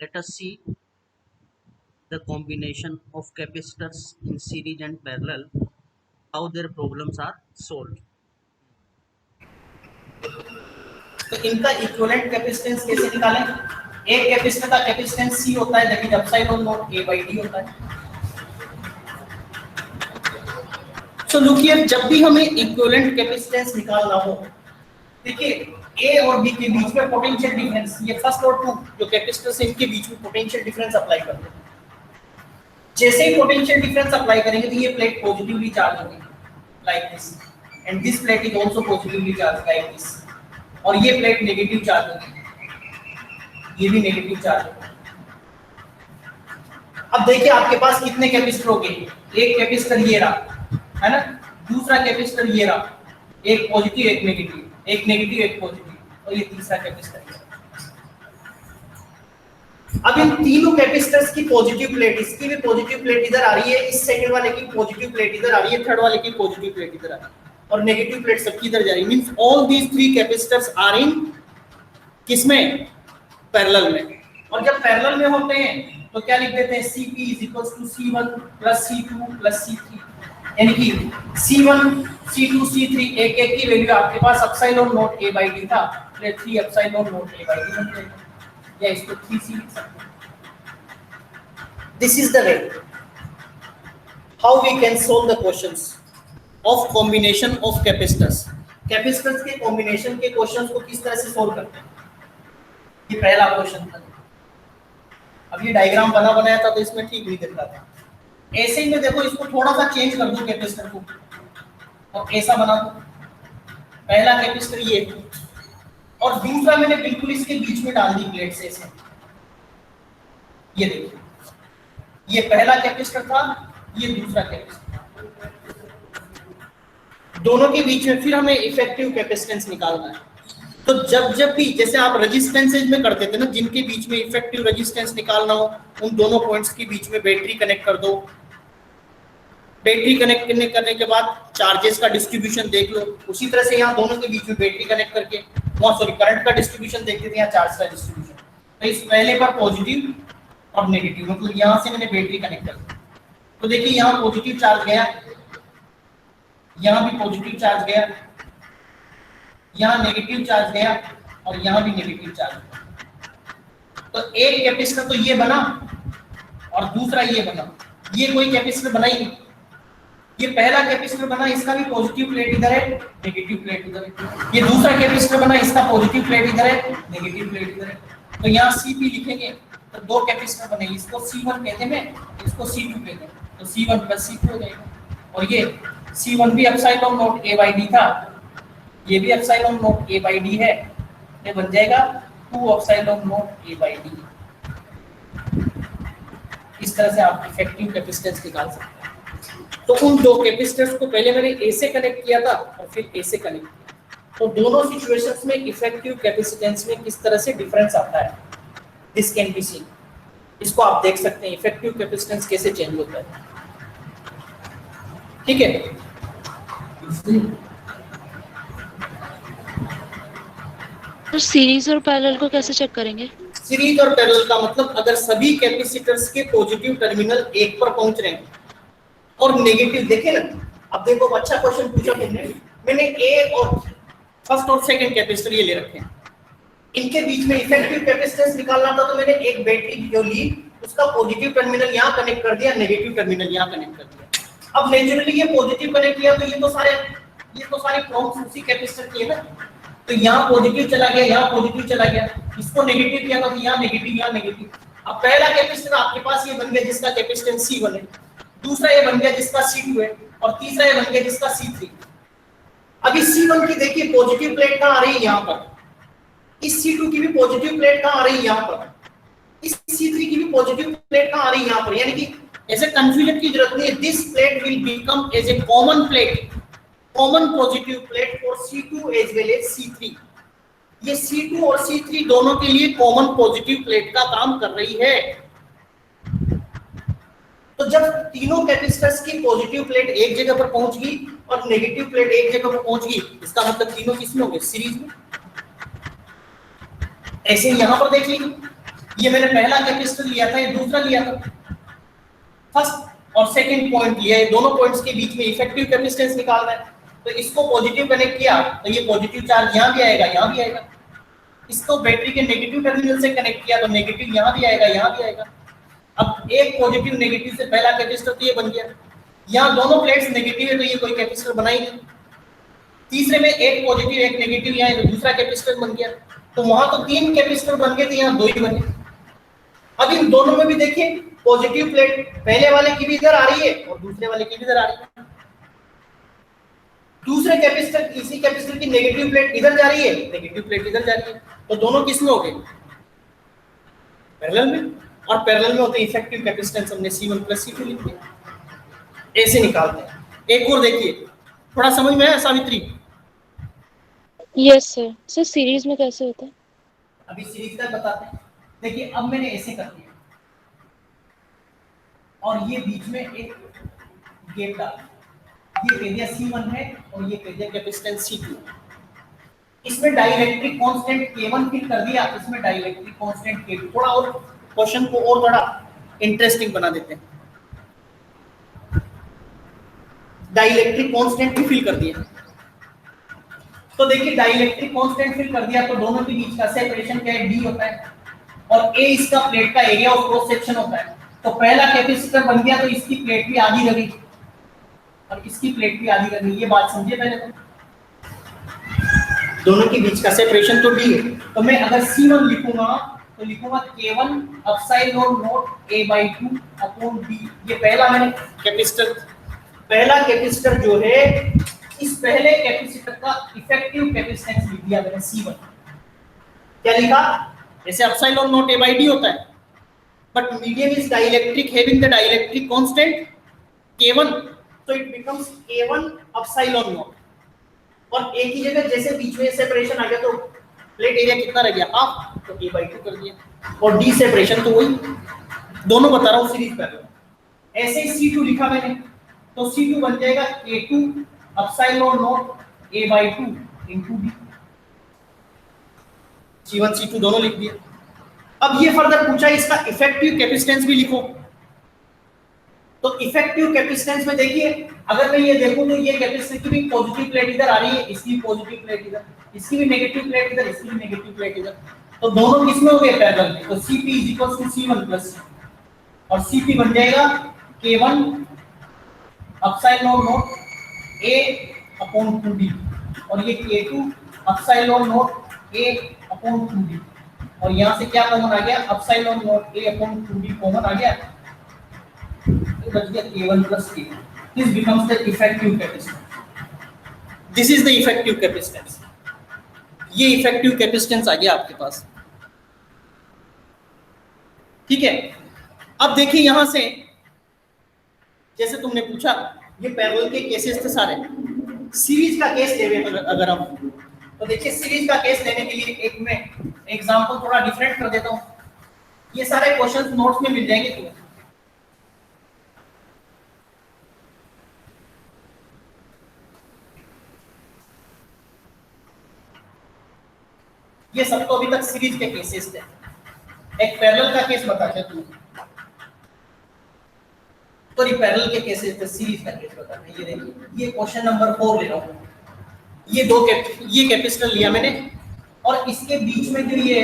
Let us see the combination of capacitors in series and parallel, how their problems are solved. तो इनका equivalent capacitance कैसे निकालें? एक capacitor का capacitance C होता है, that is epsilon not A by D होता है। सो लुक हियर, जब भी हमें इक्विवेलेंट कैपेसिटेंस निकालना हो, देखिए A और B के बीच में पोटेंशियल डिफरेंस, ये फर्स्ट और टू जो कैपेसिटर्स हैं इनके बीच में पोटेंशियल डिफरेंस अप्लाई करते हैं। जैसे ही पोटेंशियल डिफरेंस अप्लाई करेंगे तो ये प्लेट पॉजिटिवली चार्ज होगी like this, and this plate is also positively charge like this, और ये प्लेट नेगेटिव चार्ज होगी, ये भी नेगेटिव चार्ज होगा। अब देखिए आपके पास कितने कैपेसिटर हो गए, एक कैपेसिटर ये रहा है ना, दूसरा कैपेसिटर ये रहा, एक पॉजिटिव एक नेगेटिव, एक नेगेटिव एक पॉजिटिव, और ये तीसरा कैपेसिटर। अब इन तीनों कैपेसिटर्स की पॉजिटिव प्लेट, इसकी भी पॉजिटिव प्लेट इधर आ रही है, इस सेकंड वाले की पॉजिटिव प्लेट इधर आ रही है, थर्ड वाले की पॉजिटिव प्लेट इधर आ रही है, और नेगेटिव प्लेट सबकी इधर जा रही है। Means all these three capacitors are in किसमें? पैरेलल में। और जब पैरेलल में होते हैं तो क्या लिख देते हैं? Cp = C1 + C2 + C3, यानी कि C1 C2 C3 एक एक की वैल्यू आपके पास epsilon not A by D था, तो 3 epsilon not A by D बन जाएगा, या इसको 3C लिख सकते हैं। This is the way how we can solve the questions of combination of capacitors. Capacitors के कॉम्बिनेशन के क्वेश्चंस को किस तरह से सोल्व करते हैं, ये पहला क्वेश्चन था। अब ये डायग्राम बना बनाया था तो इसमें ठीक नहीं दिख रहा था, ऐसे ही मैं देखो इसको थोड़ा सा चेंज कर दूं कैपेसिटर को, और ऐसा बना दूं। पहला कैपेसिटर ये, और दूसरा मैंने बिल्कुल इसके बीच में डाल दी प्लेट से ऐसे। ये देखिए, ये पहला कैपेसिटर था, ये दूसरा कैपेसिटर, दोनों के बीच में फिर हमें इफेक्टिव कैपेसिटेंस निकालना है। तो जब भी जैसे आप रेजिस्टेंसेज में करते थे ना, जिनके बीच में इफेक्टिव रेजिस्टेंस निकालना हो, उन दोनों पॉइंट्स के बीच में बैटरी कनेक्ट कर दो। बैटरी कनेक्ट करने के बाद चार्जेस का डिस्ट्रीब्यूशन देख लो, उसी तरह से यहाँ दोनों के बीच में बैटरी कनेक्ट करके करंट का डिस्ट्रीब्यूशन देखते थे, यहाँ चार्ज का डिस्ट्रीब्यूशन। तो इस पहले पर पॉजिटिव और नेगेटिव, मतलब यहाँ से मैंने बैटरी कनेक्ट कर दी, तो देखिए यहाँ पॉजिटिव चार्ज गया, यहाँ भी पॉजिटिव चार्ज गया, यहाँ नेगेटिव चार्ज गया, और यहाँ भी नेगेटिव चार्ज गया। तो एक कैपेसिटर तो ये बना और दूसरा ये बना, ये कोई कैपेसिटर बना ही नहीं। ये पहला कैपेसिटर बना, इसका भी पॉजिटिव प्लेट इधर है, नेगेटिव प्लेट इधर है। ये दूसरा कैपेसिटर बना, इसका पॉजिटिव प्लेट इधर है, नेगेटिव प्लेट इधर है। तो यहाँ Cp लिखेंगे तो दो कैपेसिटर बने, इसको C1 कहते हैं, इसको C2 कहते हैं, तो C1 + C2 हो जाएगा। और ये C1 भी epsilon not A by D था, ये भी epsilon not A by D है, ये बन जाएगा 2 epsilon not A by D। इस तरह से आप इफेक्टिव कैपेसिटेंस निकाल सकते हैं। तो उन दो कैपेसिटर्स को पहले मैंने A से कनेक्ट किया था और फिर A से कनेक्ट किया, तो दोनों सिचुएशंस में इफेक्टिव कैपेसिटेंस में किस तरह से डिफरेंस आता है, दिस कैन बी सीन। इसको आप देख सकते हैं इफेक्टिव कैपेसिटेंस कैसे चेंज होता है। ठीक है, तो सीरीज और पैरेलल को कैसे चेक करेंगे? सीरीज और पैरेलल का मतलब अगर सभी कैपेसिटर्स के पॉजिटिव टर्मिनल एक पर पहुंच रहे हैं और नेगेटिव, देखे ना, अब देखो अच्छा क्वेश्चन पूछा मैंने ए और फर्स्ट और सेकंड कैपेसिटर ये ले रखे हैं, इनके बीच में इफेक्टिव कैपेसिटेंस निकालना था, तो मैंने एक बैटरी जो ली उसका पॉजिटिव टर्मिनल यहाँ कनेक्ट कर दिया, नेगेटिव टर्मिनल यहाँ कनेक्ट कर दिया। अब नेचुरली ये पॉजिटिव कनेक्ट किया तो ये तो सारे प्रोब्स उसी कैपेसिटर की है ना, तो यहाँ पॉजिटिव चला गया, यहाँ पॉजिटिव चला गया, इसको नेगेटिव किया था तो यहाँ नेगेटिव, यहाँ नेगेटिव। अब पहला कैपेसिटर आपके पास ये बन गया जिसका कैपेसिटेंस C1 है, दूसरा ये बन गया जिसका C2 है, और तीसरा ये बन गया जिसका C3। अभी C1 की देखिए पॉजिटिव प्लेट कहाँ आ रही है, यहाँ पर। इस C2 की भी पॉजिटिव प्लेट कहाँ आ रही है, यहाँ पर। इस C3 की भी पॉजिटिव प्लेट कहाँ आ रही है, यहाँ पर। यानी कि ऐसे कंफ्यूजन की जरूरत नहीं है, this plate will become as a common plate, common positive plate for C2 as well as C3। ये C2 और C3 दोनों के लिए कॉमन पॉजिटिव प्लेट का काम कर रही है। तो जब तीनों कैपेसिटर्स की पॉजिटिव प्लेट एक जगह पर पहुंच गई और नेगेटिव प्लेट एक जगह पर पहुंच गई, इसका मतलब तीनों किसमें होंगे, सीरीज में। ऐसे यहां पर देख लीजिए, ये मैंने पहला कैपेसिटर लिया था, ये दूसरा लिया था, फर्स्ट और सेकंड पॉइंट लिया, ये दोनों पॉइंट्स के बीच में इफेक्टिव कैपेसिटेंस निकालना है। तो इसको पॉजिटिव कनेक्ट किया तो ये पॉजिटिव चार्ज यहाँ भी आएगा, यहाँ भी आएगा। इसको बैटरी के नेगेटिव टर्मिनल से कनेक्ट किया तो नेगेटिव यहाँ भी आएगा, यहाँ भी आएगा। अब एक पॉजिटिव नेगेटिव से पहला कैपेसिटर तो ये बन गया, यहाँ दोनों प्लेट्स नेगेटिव है तो ये कोई कैपेसिटर बना ही नहीं। तीसरे में एक पॉजिटिव एक नेगेटिव यहाँ है तो दूसरा कैपेसिटर बन गया। तो वहां तो 3 कैपेसिटर बन गए थे, यहाँ 2 ही बने। अब इन दोनों में भी देखिए पॉजिटिव प्लेट पहले वाले की भी इधर आ रही है और दूसरे वाले की भी इधर आ रही है। दूसरे कैपेसिटर इसी कैपेसिटर की नेगेटिव प्लेट इधर जा रही है, नेगेटिव प्लेट इधर जा रही है। तो दोनों किस में हो गए? पैरेलल में। और पैरेलल में होते इफेक्टिव कैपेसिटेंस हमने C1 + C2 लिख दिया। ऐसे निकालते हैं। एक और देखिए, थोड़ा समझ में आया Savitri? Yes sir. Sir series में कैसे होता है? अभी सीरीज का बताते हैं। देखिए अब मैंने ऐसे कर दिया और ये बीच में एक गैप डाला, ये कह दिया C1 है और ये कह दिया कैपेसिटेंस C2। इसमें डाइलेक्ट्रिक कांस्टेंट K1 फिट कर दिया, इसमें डाइलेक्ट्रिक कांस्टेंट K2। थोड़ा और क्वेश्चन को और थोड़ा इंटरेस्टिंग बना देते हैं। डाइलेक्ट्रिक कांस्टेंट भी फिल कर दिया। तो देखिए डाइलेक्ट्रिक कांस्टेंट फिल कर दिया तो दोनों के बीच का सेपरेशन क्या है? D होता है और A इसका प्लेट का एरिया ऑफ क्रॉस सेक्शन होता है। तो पहला कैपेसिटर बन गया तो इसकी प्लेट भी आधी रही और इसकी प्लेट भी आधी रही। ये बात समझिए पहले तो। दोनों के बीच का सेपरेशन तो D है। तो मैं अगर C1 लिखूंगा तो लिखूंगा K1 epsilon not A/2 upon B। ये पहला मैंने कैपेसिटर, पहला कैपेसिटर जो है इस पहले कैपेसिटर का इफेक्टिव कैपेसिटेंस लिख दिया मैंने C1। क्या लिखा? जैसे एप्सिलॉन नॉट A/D होता है, but medium is dielectric having the dielectric constant K1, so it becomes K1 epsilon not. और A की जगह जैसे बीच में सेपरेशन आ गया तो प्लेट एरिया कितना रह गया? हाफ, तो A/2 कर दिया। और D सेपरेशन तो वही, दोनों बता रहा हूँ सीरीज पैरेलल। ऐसे ही C2 लिखा मैंने तो C2 बन जाएगा K2 epsilon not A/2 into D। C1 C2 दोनों लिख दिया। अब ये फर्दर पूछा इसका इफेक्टिव कैपेसिटेंस भी लिखो। तो इफेक्टिव कैपेसिटेंस में देखिए अगर मैं ये देखूं तो ये कैपेसिटर की भी पॉजिटिव प्लेट इधर आ रही है, इसकी पॉजिटिव प्लेट इधर, इसकी भी नेगेटिव प्लेट इधर, इसकी भी नेगेटिव प्लेट इधर। तो दोनों किसमें हो गए? पैरेलल में। तो Cp = C1 + C और Cp बन जाएगा K1 एप्सिलॉन नॉट A/2D और ये K2 एप्सिलॉन नॉट A/2D। और यहाँ से क्या कॉमन आ गया? एप्सिलॉन नॉट A/2D कॉमन आ गया, तो बच गया K1 + K2। This becomes the effective capacitance. This is the effective capacitance. ये effective capacitance आ गया आपके पास। ठीक है। अब देखिए यहां से जैसे तुमने पूछा ये पैरेलल के केसेस थे सारे। सीरीज का केस ले अगर हम, तो देखिए सीरीज का केस लेने के लिए एक मैं एग्जांपल थोड़ा डिफरेंट कर देता हूं। ये सारे क्वेश्चंस नोट्स में मिल जाएंगे तुम्हें। ये सब तो अभी तक सीरीज के केसेस थे। एक पैरेलल का केस बता दे तुम्हें, तो ये पैरेलल के केसेस थे, सीरीज का केस बता दे। ये देखिए ये क्वेश्चन नंबर 4 ले रहा हूं। ये कैपेसिटर लिया मैंने और इसके बीच में जो ये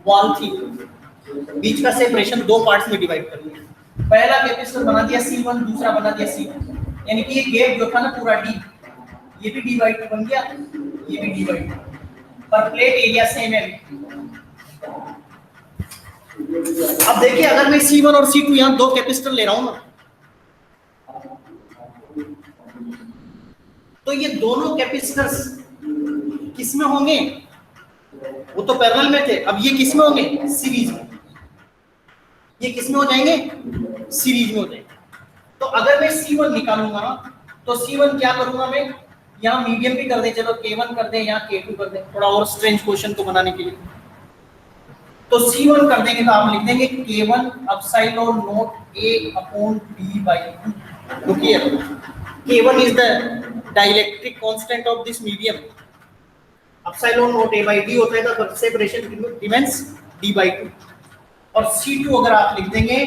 वॉल थी, बीच का सेपरेशन 2 पार्ट्स में डिवाइड कर दिया। पहला कैपेसिटर बना दिया C1, दूसरा बना दिया C2। यानी कि ये गैप जो था ना पूरा D, ये भी D/2 बन गया, ये भी D/2, पर प्लेट एरिया सेम है। अब देखिए अगर मैं C1 और C2 यहाँ 2 कैपेसिटर ले रहा हूं ना, तो ये दोनों कैपेसिटर्स किसमें होंगे? वो तो पैरेलल में थे, अब ये किसमें होंगे? सीरीज में। ये किसमें हो जाएंगे? सीरीज में हो जाएंगे। तो अगर मैं C1 निकालूंगा तो C1 क्या करूंगा मैं? यहाँ मीडियम भी कर दे, चलो K1 कर दे, यहाँ K2 कर दे, थोड़ा और स्ट्रेंज क्वेश्चन को बनाने के लिए। तो C1 कर देंगे तो आप लिख देंगे K1 epsilon not A/D/2। Look here, K1 is the dielectric constant of this medium. Epsilon not A/D होता है तो सेपरेशन remains d/2 और C2 अगर आप लिख देंगे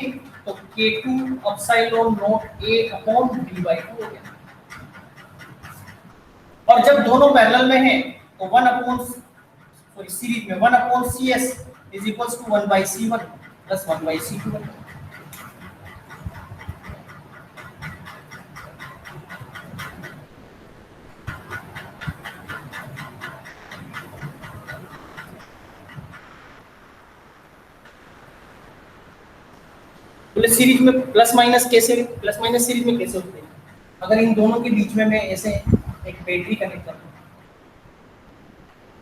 तो K2 epsilon not A upon d/2 हो गया। और जब दोनों पैरेलल में हैं तो 1 अपॉन सॉरी सीरीज में 1 upon CS is equals to 1/C1 plus 1/C2। बोले सीरीज में प्लस माइनस सीरीज में कैसे होते हैं? अगर इन दोनों के बीच में मैं ऐसे एक बैटरी कनेक्ट कर दूं,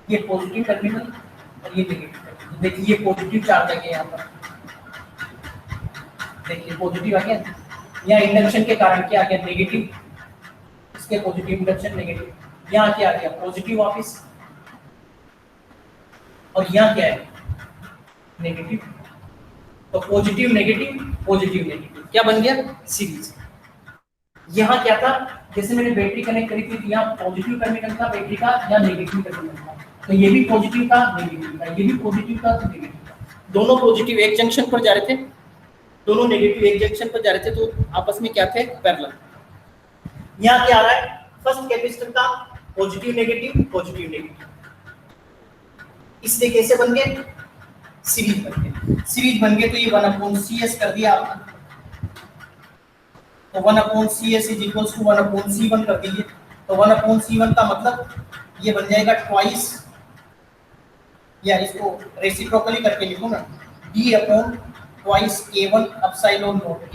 ये पॉजिटिव टर्मिनल और ये नेगेटिव टर्मिनल, देखिए ये पॉजिटिव चार्ज आ गया यहाँ पर, देखिए पॉजिटिव आ गया। यहाँ इंडक्शन के कारण क्या आ गया? नेगेटिव, इसके पॉजिटिव इंडक्शन नेगेटिव, यहाँ क्या आ गया? पॉजिटिव वापस, और यहाँ क्या है? नेगेटिव। तो पॉजिटिव नेगेटिव क्या बन गया? सीरीज। यहाँ क्या था? जैसे मैंने बैटरी कनेक्ट करी थी, यहाँ पॉजिटिव टर्मिनल था बैटरी का, यहाँ नेगेटिव टर्मिनल था, तो ये भी पॉजिटिव था नेगेटिव था, ये भी पॉजिटिव था तो नेगेटिव था। दोनों पॉजिटिव एक जंक्शन पर जा रहे थे, दोनों नेगेटिव एक जंक्शन पर जा रहे थे, तो आपस में क्या थे? पैरेलल। यहाँ क्या आ रहा है? फर्स्ट कैपेसिटर था पॉजिटिव नेगेटिव, इसलिए कैसे बन गए? सीरीज बन गए। तो ये 1/CS कर दिया आपने, तो 1/CS is equals to 1/C1 कर दीजिए। तो 1/C1 का मतलब ये बन जाएगा ट्वाइस, या इसको रेसिप्रोकली करके लिखो ना, D upon twice K1 epsilon not K,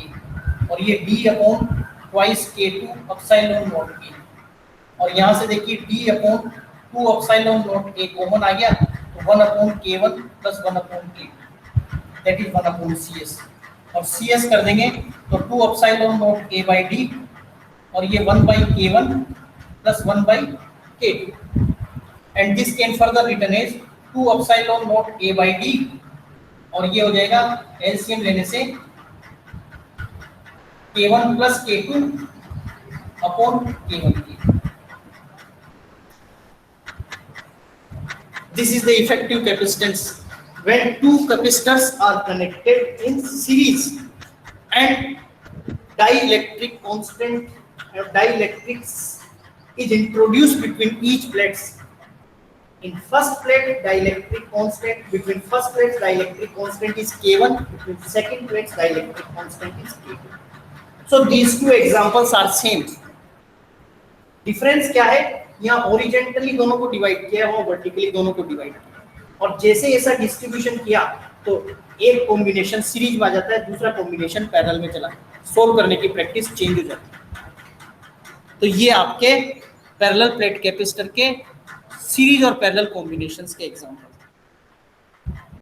और ये D upon twice K2 epsilon not K, और यहाँ से देखिए D upon 2 epsilon not K common आ गया, तो 1/K1 plus 1/K, that is 1/CS, और CS कर देंगे तो 2 एप्सिलॉन नॉट A/D, और ये 1/K1 plus 1/K2, and this can further written as 2 epsilon naught A/D, और ये हो जाएगा एलसीएम लेने से K1 plus K2 upon K1K। This is the effective capacitance when two capacitors are connected in series and dielectric constant dielectrics is introduced between each plates. In first plate dielectric constant, between first plates dielectric constant is K1, between second plates dielectric constant is K2. So these two examples are same. Difference क्या है? यहाँ horizontally दोनों को divide किया, वहाँ vertically दोनों को divide किया, और जैसे ऐसा डिस्ट्रीब्यूशन किया तो एक कॉम्बिनेशन सीरीज में आ जाता है, दूसरा कॉम्बिनेशन पैरेलल में चला, सोल्व करने की प्रैक्टिस चेंज हो जाती है। तो ये आपके पैरेलल प्लेट कैपेसिटर के सीरीज और पैरेलल कॉम्बिनेशंस के एग्जांपल।